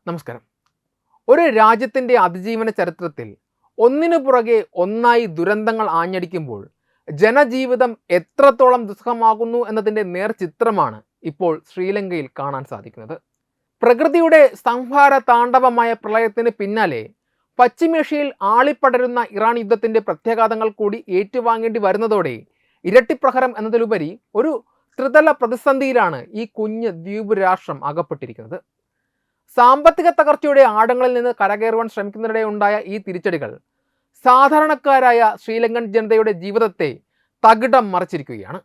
നമസ്കാരം. ഒരു രാജ്യത്തിൻ്റെ അതിജീവന ചരിത്രത്തിൽ ഒന്നിനു പുറകെ ഒന്നായി ദുരന്തങ്ങൾ ആഞ്ഞടിക്കുമ്പോൾ ജനജീവിതം എത്രത്തോളം ദുസ്സഹമാകുന്നു എന്നതിൻ്റെ നേർചിത്രമാണ് ഇപ്പോൾ ശ്രീലങ്കയിൽ കാണാൻ സാധിക്കുന്നത്. പ്രകൃതിയുടെ സംഹാര താണ്ഡവമായ പ്രളയത്തിന് പിന്നാലെ പശ്ചിമേഷ്യയിൽ ആളിപ്പടരുന്ന ഇറാൻ യുദ്ധത്തിൻ്റെ പ്രത്യാഘാതങ്ങൾ കൂടി ഏറ്റുവാങ്ങേണ്ടി വരുന്നതോടെ ഇരട്ടിപ്രഹരം എന്നതിലുപരി ഒരു ത്രിതല പ്രതിസന്ധിയിലാണ് ഈ കുഞ്ഞ് ദ്വീപ് രാഷ്ട്രം അകപ്പെട്ടിരിക്കുന്നത്. സാമ്പത്തിക തകർച്ചയുടെ ആഴങ്ങളിൽ നിന്ന് കരകയറുവാൻ ശ്രമിക്കുന്നതിനിടെ ഉണ്ടായ ഈ തിരിച്ചടികൾ സാധാരണക്കാരായ ശ്രീലങ്കൻ ജനതയുടെ ജീവിതത്തെ തകിടം മറിച്ചിരിക്കുകയാണ്.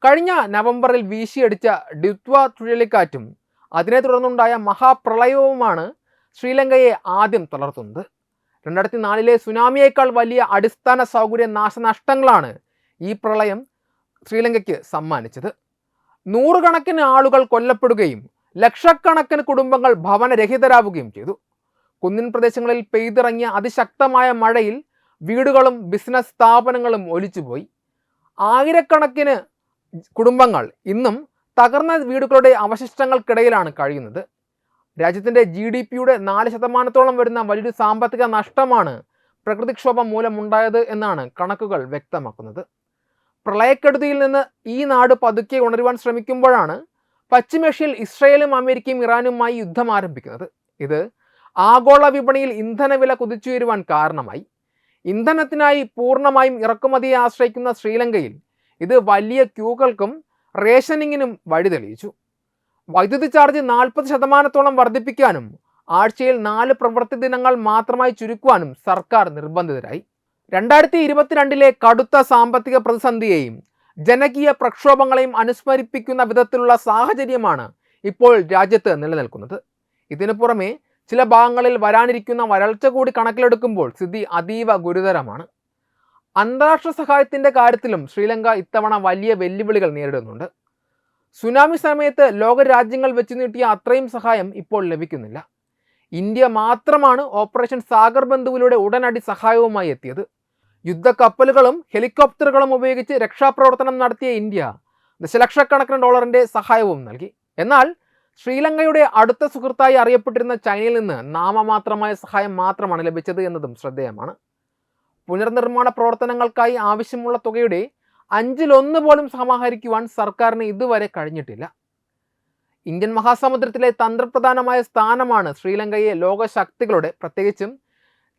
കഴിഞ്ഞ നവംബറിൽ വീശിയടിച്ച ഡിത്വ ചുഴലിക്കാറ്റും അതിനെ തുടർന്നുണ്ടായ മഹാപ്രളയവുമാണ് ശ്രീലങ്കയെ ആദ്യം തളർത്തുന്നത്. 2004 സുനാമിയേക്കാൾ വലിയ അടിസ്ഥാന സൗകര്യ നാശനഷ്ടങ്ങളാണ് ഈ പ്രളയം ശ്രീലങ്കയ്ക്ക് സമ്മാനിച്ചത്. നൂറുകണക്കിന് ആളുകൾ കൊല്ലപ്പെടുകയും ലക്ഷക്കണക്കിന് കുടുംബങ്ങൾ ഭവനരഹിതരാവുകയും ചെയ്തു. കുന്നിൻ പ്രദേശങ്ങളിൽ പെയ്തിറങ്ങിയ അതിശക്തമായ മഴയിൽ വീടുകളും ബിസിനസ് സ്ഥാപനങ്ങളും ഒലിച്ചുപോയി. ആയിരക്കണക്കിന് കുടുംബങ്ങൾ ഇന്നും തകർന്ന വീടുകളുടെ അവശിഷ്ടങ്ങൾക്കിടയിലാണ് കഴിയുന്നത്. രാജ്യത്തിൻ്റെ GDPയുടെ 4% വരുന്ന വലിയൊരു സാമ്പത്തിക നഷ്ടമാണ് പ്രകൃതിക്ഷോഭം മൂലമുണ്ടായത് എന്നാണ് കണക്കുകൾ വ്യക്തമാക്കുന്നത്. പ്രളയക്കെടുതിയിൽ നിന്ന് ഈ നാട് പതുക്കെ ഉണരുവാൻ ശ്രമിക്കുമ്പോഴാണ് പശ്ചിമേഷ്യയിൽ ഇസ്രയേലും അമേരിക്കയും ഇറാനുമായി യുദ്ധം ആരംഭിക്കുന്നത്. ഇത് ആഗോള വിപണിയിൽ ഇന്ധനവില കുതിച്ചുയരുവാൻ കാരണമായി. ഇന്ധനത്തിനായി പൂർണ്ണമായും ഇറക്കുമതിയെ ആശ്രയിക്കുന്ന ശ്രീലങ്കയിൽ ഇത് വലിയ ക്യൂകൾക്കും റേഷനിങ്ങിനും വഴിതെളിയിച്ചു. വൈദ്യുതി ചാർജ് 40% വർദ്ധിപ്പിക്കാനും ആഴ്ചയിൽ 4 പ്രവൃത്തി ദിനങ്ങൾ മാത്രമായി ചുരുക്കുവാനും സർക്കാർ നിർബന്ധിതരായി. 2022 കടുത്ത സാമ്പത്തിക പ്രതിസന്ധിയെയും ജനകീയ പ്രക്ഷോഭങ്ങളെയും അനുസ്മരിപ്പിക്കുന്ന വിധത്തിലുള്ള സാഹചര്യമാണ് ഇപ്പോൾ രാജ്യത്ത് നിലനിൽക്കുന്നത്. ഇതിനു പുറമെ ചില ഭാഗങ്ങളിൽ വരാനിരിക്കുന്ന വരൾച്ച കൂടി കണക്കിലെടുക്കുമ്പോൾ സ്ഥിതി അതീവ ഗുരുതരമാണ്. അന്താരാഷ്ട്ര സഹായത്തിൻ്റെ കാര്യത്തിലും ശ്രീലങ്ക ഇത്തവണ വലിയ വെല്ലുവിളികൾ നേരിടുന്നുണ്ട്. സുനാമി സമയത്ത് ലോകരാജ്യങ്ങൾ വെച്ച് നീട്ടിയ അത്രയും സഹായം ഇപ്പോൾ ലഭിക്കുന്നില്ല. ഇന്ത്യ മാത്രമാണ് ഓപ്പറേഷൻ സാഗർ ബന്ധുവിലൂടെ ഉടനടി സഹായവുമായി എത്തിയത്. യുദ്ധക്കപ്പലുകളും ഹെലികോപ്റ്ററുകളും ഉപയോഗിച്ച് രക്ഷാപ്രവർത്തനം നടത്തിയ ഇന്ത്യ ദശലക്ഷക്കണക്കിന് ഡോളറിൻ്റെ സഹായവും നൽകി. എന്നാൽ ശ്രീലങ്കയുടെ അടുത്ത സുഹൃത്തായി അറിയപ്പെട്ടിരുന്ന ചൈനയിൽ നിന്ന് നാമമാത്രമായ സഹായം മാത്രമാണ് ലഭിച്ചത് എന്നതും ശ്രദ്ധേയമാണ്. പുനർനിർമ്മാണ പ്രവർത്തനങ്ങൾക്കായി ആവശ്യമുള്ള തുകയുടെ 1/5 പോലും സമാഹരിക്കുവാൻ സർക്കാരിന് ഇതുവരെ കഴിഞ്ഞിട്ടില്ല. ഇന്ത്യൻ മഹാസമുദ്രത്തിലെ തന്ത്രപ്രധാനമായ സ്ഥാനമാണ് ശ്രീലങ്കയെ ലോകശക്തികളുടെ, പ്രത്യേകിച്ചും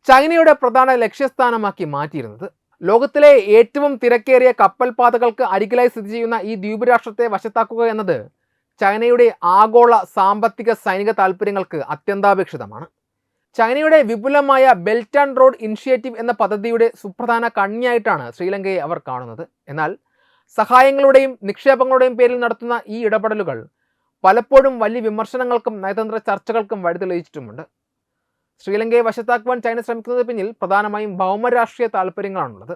ചൈനയുടെ പ്രധാന ലക്ഷ്യസ്ഥാനമാക്കി മാറ്റിയിരുന്നത്. ലോകത്തിലെ ഏറ്റവും തിരക്കേറിയ കപ്പൽ പാതകൾക്ക് അരികിലായി സ്ഥിതി ചെയ്യുന്ന ഈ ദ്വീപ് രാഷ്ട്രത്തെ വശത്താക്കുക എന്നത് ചൈനയുടെ ആഗോള സാമ്പത്തിക സൈനിക താൽപ്പര്യങ്ങൾക്ക് അത്യന്താപേക്ഷിതമാണ്. ചൈനയുടെ വിപുലമായ ബെൽറ്റ് ആൻഡ് റോഡ് ഇനിഷ്യേറ്റീവ് എന്ന പദ്ധതിയുടെ സുപ്രധാന കണ്ണിയായിട്ടാണ് ശ്രീലങ്കയെ അവർ കാണുന്നത്. എന്നാൽ സഹായങ്ങളുടെയും നിക്ഷേപങ്ങളുടെയും പേരിൽ നടത്തുന്ന ഈ ഇടപെടലുകൾ പലപ്പോഴും വലിയ വിമർശനങ്ങൾക്കും നയതന്ത്ര ചർച്ചകൾക്കും വഴിതെളിയിച്ചിട്ടുമുണ്ട്. ശ്രീലങ്കയെ വശത്താക്കുവാൻ ചൈന ശ്രമിക്കുന്നതിന് പിന്നിൽ പ്രധാനമായും ഭൗമരാഷ്ട്രീയ താൽപ്പര്യങ്ങളാണുള്ളത്.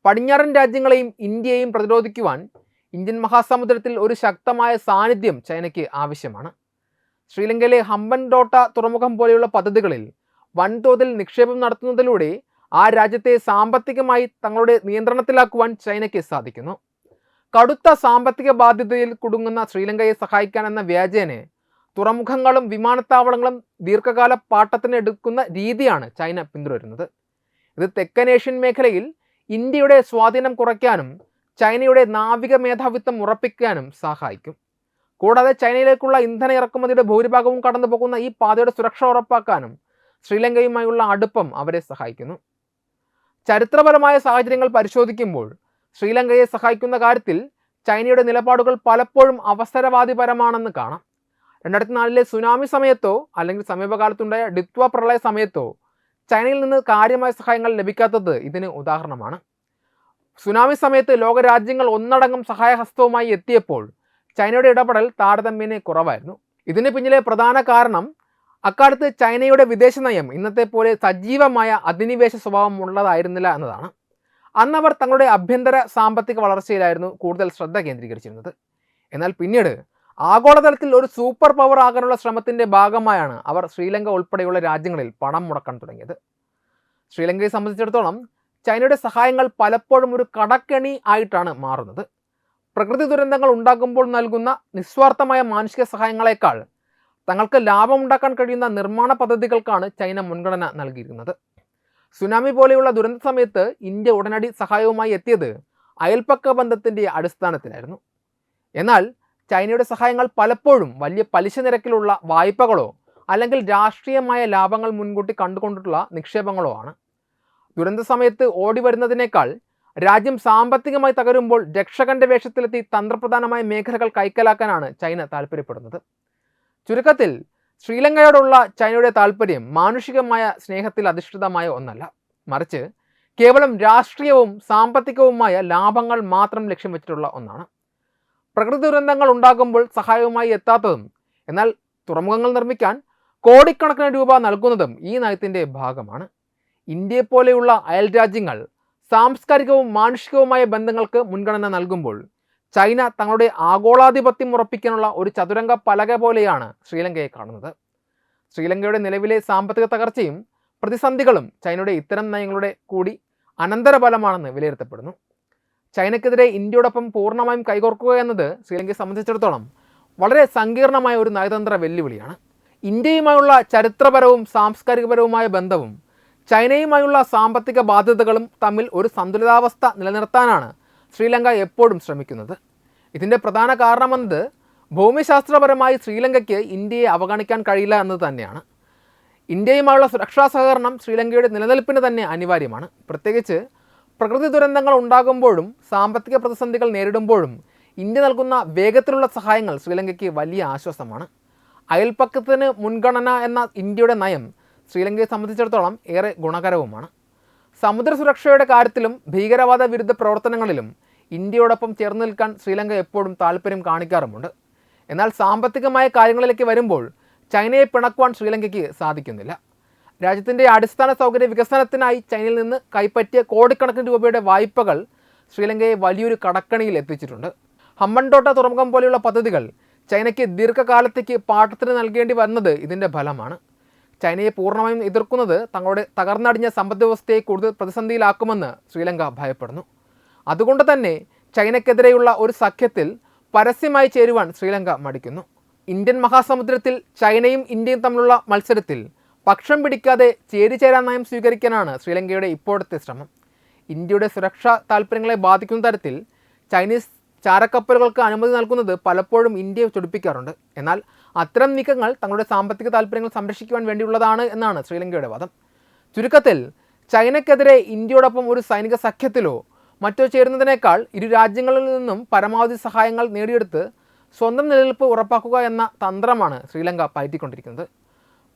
പടിഞ്ഞാറൻ രാജ്യങ്ങളെയും ഇന്ത്യയെയും പ്രതിരോധിക്കുവാൻ ഇന്ത്യൻ മഹാസമുദ്രത്തിൽ ഒരു ശക്തമായ സാന്നിധ്യം ചൈനയ്ക്ക് ആവശ്യമാണ്. ശ്രീലങ്കയിലെ ഹമ്പൻടോട്ട തുറമുഖം പോലെയുള്ള പദ്ധതികളിൽ വൻതോതിൽ നിക്ഷേപം നടത്തുന്നതിലൂടെ ആ രാജ്യത്തെ സാമ്പത്തികമായി തങ്ങളുടെ നിയന്ത്രണത്തിലാക്കുവാൻ ചൈനയ്ക്ക് സാധിക്കുന്നു. കടുത്ത സാമ്പത്തിക ബാധ്യതയിൽ കുടുങ്ങുന്ന ശ്രീലങ്കയെ സഹായിക്കാൻ എന്ന വ്യാജേന തുറമുഖങ്ങളും വിമാനത്താവളങ്ങളും ദീർഘകാല പാട്ടത്തിന് എടുക്കുന്ന രീതിയാണ് ചൈന പിന്തുടരുന്നത്. ഇത് തെക്കൻ ഏഷ്യൻ മേഖലയിൽ ഇന്ത്യയുടെ സ്വാധീനം കുറയ്ക്കാനും ചൈനയുടെ നാവിക മേധാവിത്വം ഉറപ്പിക്കാനും സഹായിക്കും. കൂടാതെ ചൈനയിലേക്കുള്ള ഇന്ധന ഇറക്കുമതിയുടെ ഭൂരിഭാഗവും കടന്നു പോകുന്ന ഈ പാതയുടെ സുരക്ഷ ഉറപ്പാക്കാനും ശ്രീലങ്കയുമായുള്ള അടുപ്പം അവരെ സഹായിക്കുന്നു. ചരിത്രപരമായ സാഹചര്യങ്ങൾ പരിശോധിക്കുമ്പോൾ ശ്രീലങ്കയെ സഹായിക്കുന്ന കാര്യത്തിൽ ചൈനയുടെ നിലപാടുകൾ പലപ്പോഴും അവസരവാദിപരമാണെന്ന് കാണാം. 2004 സുനാമി സമയത്തോ അല്ലെങ്കിൽ സമീപകാലത്തുണ്ടായ ഡിത്വ പ്രളയ സമയത്തോ ചൈനയിൽ നിന്ന് കാര്യമായ സഹായങ്ങൾ ലഭിക്കാത്തത് ഇതിന് ഉദാഹരണമാണ്. സുനാമി സമയത്ത് ലോകരാജ്യങ്ങൾ ഒന്നടങ്കം സഹായഹസ്തവുമായി എത്തിയപ്പോൾ ചൈനയുടെ ഇടപെടൽ താരതമ്യേന കുറവായിരുന്നു. ഇതിന് പിന്നിലെ പ്രധാന കാരണം അക്കാലത്ത് ചൈനയുടെ വിദേശ നയം ഇന്നത്തെ പോലെ സജീവമായ അധിനിവേശ സ്വഭാവം ഉള്ളതായിരുന്നില്ല എന്നതാണ്. അന്നവർ തങ്ങളുടെ ആഭ്യന്തര സാമ്പത്തിക വളർച്ചയിലായിരുന്നു കൂടുതൽ ശ്രദ്ധ കേന്ദ്രീകരിച്ചിരുന്നത്. എന്നാൽ പിന്നീട് ആഗോളതലത്തിൽ ഒരു സൂപ്പർ പവർ ആകാനുള്ള ശ്രമത്തിൻ്റെ ഭാഗമായാണ് അവർ ശ്രീലങ്ക ഉൾപ്പെടെയുള്ള രാജ്യങ്ങളിൽ പണം മുടക്കാൻ തുടങ്ങിയത്. ശ്രീലങ്കയെ സംബന്ധിച്ചിടത്തോളം ചൈനയുടെ സഹായങ്ങൾ പലപ്പോഴും ഒരു കടക്കെണി ആയിട്ടാണ് മാറുന്നത്. പ്രകൃതി ദുരന്തങ്ങൾ ഉണ്ടാകുമ്പോൾ നൽകുന്ന നിസ്വാർത്ഥമായ മാനുഷിക സഹായങ്ങളെക്കാൾ തങ്ങൾക്ക് ലാഭമുണ്ടാക്കാൻ കഴിയുന്ന നിർമ്മാണ പദ്ധതികൾക്കാണ് ചൈന മുൻഗണന നൽകിയിരുന്നത്. സുനാമി പോലെയുള്ള ദുരന്ത സമയത്ത് ഇന്ത്യ ഉടനടി സഹായവുമായി എത്തിയത് അയൽപക്ക ബന്ധത്തിൻ്റെ അടിസ്ഥാനത്തിലായിരുന്നു. എന്നാൽ ചൈനയുടെ സഹായങ്ങൾ പലപ്പോഴും വലിയ പലിശ നിരക്കിലുള്ള വായ്പകളോ അല്ലെങ്കിൽ രാഷ്ട്രീയമായ ലാഭങ്ങൾ മുൻകൂട്ടി കണ്ടുകൊണ്ടിട്ടുള്ള നിക്ഷേപങ്ങളോ ആണ്. ദുരന്ത സമയത്ത് ഓടി വരുന്നതിനേക്കാൾ രാജ്യം സാമ്പത്തികമായി തകരുമ്പോൾ രക്ഷകന്റെ വേഷത്തിലെത്തി തന്ത്രപ്രധാനമായ മേഖലകൾ കൈക്കലാക്കാനാണ് ചൈന താല്പര്യപ്പെടുന്നത്. ചുരുക്കത്തിൽ ശ്രീലങ്കയോടുള്ള ചൈനയുടെ താല്പര്യം മാനുഷികമായ സ്നേഹത്തിൽ അധിഷ്ഠിതമായ ഒന്നല്ല, മറിച്ച് കേവലം രാഷ്ട്രീയവും സാമ്പത്തികവുമായ ലാഭങ്ങൾ മാത്രം ലക്ഷ്യം വെച്ചിട്ടുള്ള ഒന്നാണ്. പ്രകൃതി ദുരന്തങ്ങൾ ഉണ്ടാകുമ്പോൾ സഹായവുമായി എത്താത്തതും എന്നാൽ തുറമുഖങ്ങൾ നിർമ്മിക്കാൻ കോടിക്കണക്കിന് രൂപ നൽകുന്നതും ഈ നയത്തിൻ്റെ ഭാഗമാണ്. ഇന്ത്യയെപ്പോലെയുള്ള അയൽ രാജ്യങ്ങൾ സാംസ്കാരികവും മാനുഷികവുമായ ബന്ധങ്ങൾക്ക് മുൻഗണന നൽകുമ്പോൾ ചൈന തങ്ങളുടെ ആഗോളാധിപത്യം ഉറപ്പിക്കാനുള്ള ഒരു ചതുരംഗ പലക പോലെയാണ് ശ്രീലങ്കയെ കാണുന്നത്. ശ്രീലങ്കയുടെ നിലവിലെ സാമ്പത്തിക തകർച്ചയും പ്രതിസന്ധികളും ചൈനയുടെ ഇത്തരം നയങ്ങളുടെ കൂടി അനന്തരഫലമാണെന്ന് വിലയിരുത്തപ്പെടുന്നു. ചൈനയ്ക്കെതിരെ ഇന്ത്യയോടൊപ്പം പൂർണ്ണമായും കൈകോർക്കുക എന്നത് ശ്രീലങ്കയെ സംബന്ധിച്ചിടത്തോളം വളരെ സങ്കീർണമായ ഒരു നയതന്ത്ര വെല്ലുവിളിയാണ്. ഇന്ത്യയുമായുള്ള ചരിത്രപരവും സാംസ്കാരികപരവുമായ ബന്ധവും ചൈനയുമായുള്ള സാമ്പത്തിക ബാധ്യതകളും തമ്മിൽ ഒരു സന്തുലിതാവസ്ഥ നിലനിർത്താനാണ് ശ്രീലങ്ക എപ്പോഴും ശ്രമിക്കുന്നത്. ഇതിൻ്റെ പ്രധാന കാരണമെന്നത് ഭൂമിശാസ്ത്രപരമായി ശ്രീലങ്കയ്ക്ക് ഇന്ത്യയെ അവഗണിക്കാൻ കഴിയില്ല എന്നത് തന്നെയാണ്. ഇന്ത്യയുമായുള്ള സുരക്ഷാ സഹകരണം ശ്രീലങ്കയുടെ നിലനിൽപ്പിന് തന്നെ അനിവാര്യമാണ്. പ്രത്യേകിച്ച് പ്രകൃതി ദുരന്തങ്ങൾ ഉണ്ടാകുമ്പോഴും സാമ്പത്തിക പ്രതിസന്ധികൾ നേരിടുമ്പോഴും ഇന്ത്യ നൽകുന്ന വേഗത്തിലുള്ള സഹായങ്ങൾ ശ്രീലങ്കയ്ക്ക് വലിയ ആശ്വാസമാണ്. അയൽപ്പക്കത്തിന് മുൻഗണന എന്ന ഇന്ത്യയുടെ നയം ശ്രീലങ്കയെ സംബന്ധിച്ചിടത്തോളം ഏറെ ഗുണകരവുമാണ്. സമുദ്ര സുരക്ഷയുടെ കാര്യത്തിലും ഭീകരവാദ വിരുദ്ധ പ്രവർത്തനങ്ങളിലും ഇന്ത്യയോടൊപ്പം ചേർന്ന് നിൽക്കാൻ ശ്രീലങ്ക എപ്പോഴും താല്പര്യം കാണിക്കാറുമുണ്ട്. എന്നാൽ സാമ്പത്തികമായ കാര്യങ്ങളിലേക്ക് വരുമ്പോൾ ചൈനയെ പിണക്കുവാൻ ശ്രീലങ്കയ്ക്ക് സാധിക്കുന്നില്ല. രാജ്യത്തിൻ്റെ അടിസ്ഥാന സൗകര്യ വികസനത്തിനായി ചൈനയിൽ നിന്ന് കൈപ്പറ്റിയ കോടിക്കണക്കിന് രൂപയുടെ വായ്പകൾ ശ്രീലങ്കയെ വലിയൊരു കടക്കണിയിൽ എത്തിച്ചിട്ടുണ്ട്. ഹമ്പൻടോട്ട തുറമുഖം പോലെയുള്ള പദ്ധതികൾ ചൈനയ്ക്ക് ദീർഘകാലത്തേക്ക് പാട്ടത്തിന് നൽകേണ്ടി വരുന്നത് ഇതിൻ്റെ ഫലമാണ്. ചൈനയെ പൂർണ്ണമായും എതിർക്കുന്നത് തങ്ങളുടെ തകർന്നടിഞ്ഞ സമ്പദ് വ്യവസ്ഥയെ കൂടുതൽ പ്രതിസന്ധിയിലാക്കുമെന്ന് ശ്രീലങ്ക ഭയപ്പെടുന്നു. അതുകൊണ്ട് തന്നെ ചൈനയ്ക്കെതിരെയുള്ള ഒരു സഖ്യത്തിൽ പരസ്യമായി ചേരുവാൻ ശ്രീലങ്ക മടിക്കുന്നു. ഇന്ത്യൻ മഹാസമുദ്രത്തിൽ ചൈനയും ഇന്ത്യയും തമ്മിലുള്ള മത്സരത്തിൽ പക്ഷം പിടിക്കാതെ ചേരിചേരാ നയം സ്വീകരിക്കാനാണ് ശ്രീലങ്കയുടെ ഇപ്പോഴത്തെ ശ്രമം. ഇന്ത്യയുടെ സുരക്ഷാ താൽപ്പര്യങ്ങളെ ബാധിക്കുന്ന തരത്തിൽ ചൈനീസ് ചാരക്കപ്പലുകൾക്ക് അനുമതി നൽകുന്നത് പലപ്പോഴും ഇന്ത്യയെ ചൊടിപ്പിക്കാറുണ്ട്. എന്നാൽ അത്തരം നീക്കങ്ങൾ തങ്ങളുടെ സാമ്പത്തിക താൽപ്പര്യങ്ങൾ സംരക്ഷിക്കുവാൻ വേണ്ടിയുള്ളതാണ് എന്നാണ് ശ്രീലങ്കയുടെ വാദം. ചുരുക്കത്തിൽ ചൈനയ്ക്കെതിരെ ഇന്ത്യയോടൊപ്പം ഒരു സൈനിക സഖ്യത്തിലോ മറ്റോ ചേരുന്നതിനേക്കാൾ ഇരു രാജ്യങ്ങളിൽ നിന്നും പരമാവധി സഹായങ്ങൾ നേടിയെടുത്ത് സ്വന്തം നിലനിൽപ്പ് ഉറപ്പാക്കുക എന്ന തന്ത്രമാണ് ശ്രീലങ്ക പയറ്റിക്കൊണ്ടിരിക്കുന്നത്.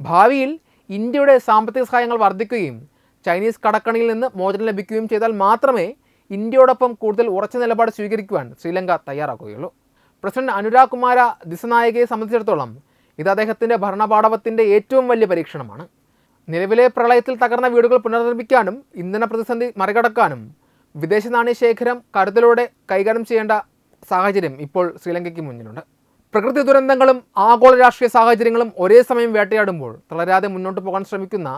ഭാവിയിൽ ഇന്ത്യയുടെ സാമ്പത്തിക സഹായങ്ങൾ വർദ്ധിക്കുകയും ചൈനീസ് കടക്കണിയിൽ നിന്ന് മോചനം ലഭിക്കുകയും ചെയ്താൽ മാത്രമേ ഇന്ത്യയോടൊപ്പം കൂടുതൽ ഉറച്ച നിലപാട് സ്വീകരിക്കുവാൻ ശ്രീലങ്ക തയ്യാറാക്കുകയുള്ളൂ. പ്രസിഡന്റ് അനുരാഗ് കുമാര ദിസനായകയെ സംബന്ധിച്ചിടത്തോളം ഇത് അദ്ദേഹത്തിൻ്റെ ഭരണപാടവത്തിൻ്റെ ഏറ്റവും വലിയ പരീക്ഷണമാണ്. നിലവിലെ പ്രളയത്തിൽ തകർന്ന വീടുകൾ പുനർനിർമ്മിക്കാനും ഇന്ധന പ്രതിസന്ധി മറികടക്കാനും വിദേശ നാണ്യ ശേഖരം കരുതലോടെ കൈകാര്യം ചെയ്യേണ്ട സാഹചര്യം ഇപ്പോൾ ശ്രീലങ്കയ്ക്ക് മുന്നിലുണ്ട്. പ്രകൃതി ദുരന്തങ്ങളും ആഗോള രാഷ്ട്രീയ സാഹചര്യങ്ങളും ഒരേ സമയം വേട്ടയാടുമ്പോൾ തളരാതെ മുന്നോട്ട് പോകാൻ ശ്രമിക്കുന്ന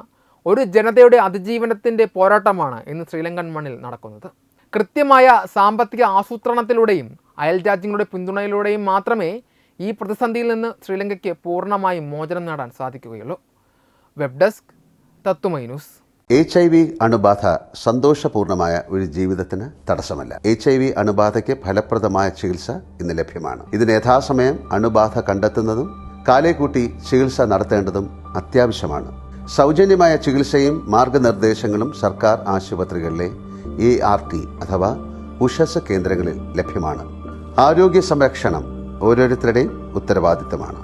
ഒരു ജനതയുടെ അതിജീവനത്തിൻ്റെ പോരാട്ടമാണ് ഇന്ന് ശ്രീലങ്കൻ മണ്ണിൽ നടക്കുന്നത്. കൃത്യമായ സാമ്പത്തിക ആസൂത്രണത്തിലൂടെയും അയൽ രാജ്യങ്ങളുടെ പിന്തുണയിലൂടെയും മാത്രമേ ഈ പ്രതിസന്ധിയിൽ നിന്ന് ശ്രീലങ്കയ്ക്ക് പൂർണ്ണമായും മോചനം നേടാൻ സാധിക്കുകയുള്ളൂ. വെബ് ഡെസ്ക് തത്വമൈ ന്യൂസ്. HIV അണുബാധ സന്തോഷപൂർണമായ ഒരു ജീവിതത്തിന് തടസ്സമല്ല. HIV അണുബാധയ്ക്ക് ഫലപ്രദമായ ചികിത്സ ഇന്ന് ലഭ്യമാണ്. ഇതിന് യഥാസമയം അണുബാധ കണ്ടെത്തുന്നതും കാലേക്കൂട്ടി ചികിത്സ നടത്തേണ്ടതും അത്യാവശ്യമാണ്. സൗജന്യമായ ചികിത്സയും മാർഗനിർദ്ദേശങ്ങളും സർക്കാർ ആശുപത്രികളിലെ ART അഥവാ ഉഷസ് കേന്ദ്രങ്ങളിൽ ലഭ്യമാണ്. ആരോഗ്യ സംരക്ഷണം ഓരോരുത്തരുടെയും ഉത്തരവാദിത്തമാണ്.